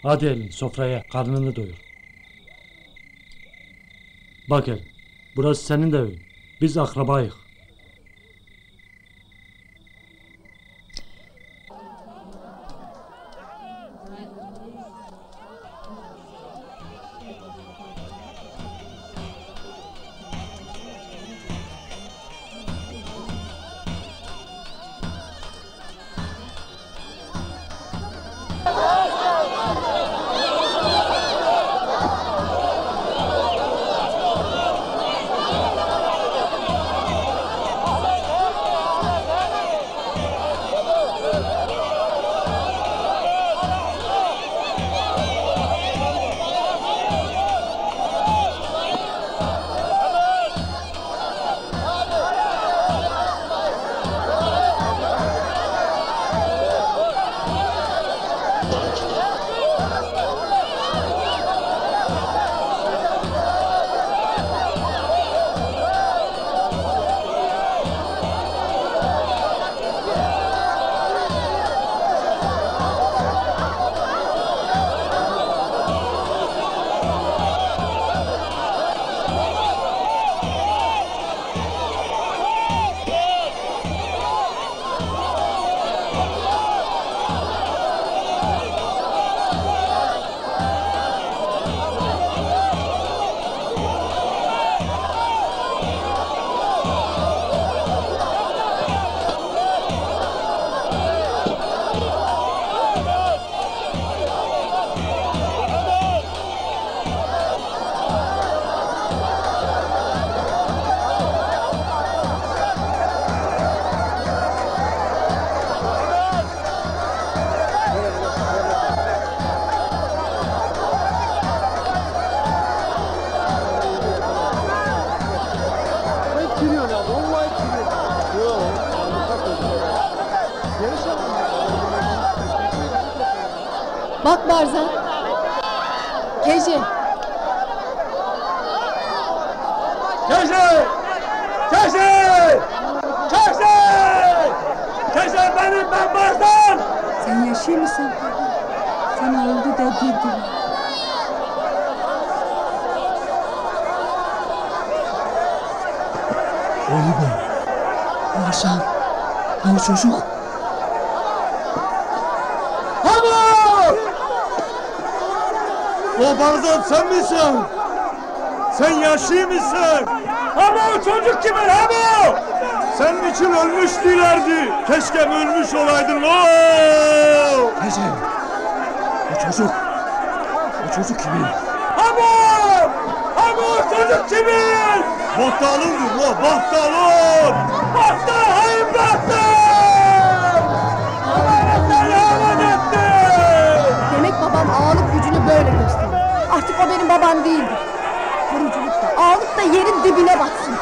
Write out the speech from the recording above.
Hadi elin sofraya, karnını doyur. Bak el, burası senin de evin. Biz akrabayız. Bak Barzan. Gece. Keşe! Keşe! Keşe! Keşe benim, ben Barzan! Sen yaşıyor musun? Sana oldu da dedim. Oğlum bu. Barzan. O çocuk. O Barzan sen misin? Sen yaşlı mısın? Ama o çocuk kimin ama? Senin için ölmüş dilerdi. Keşke ölmüş olaydın. Oo! Gece. O çocuk kimin? Ama! Ama o çocuk kimin? Bahtalındır o, Bahtalın! Bahtal, hayır Bahtal! Allah'ım selamet etti! Demek babam ağalık gücünü böyle gösteriyor. Artık o benim babam değildir. Koruculuk da, ağalık da yerin dibine batsın.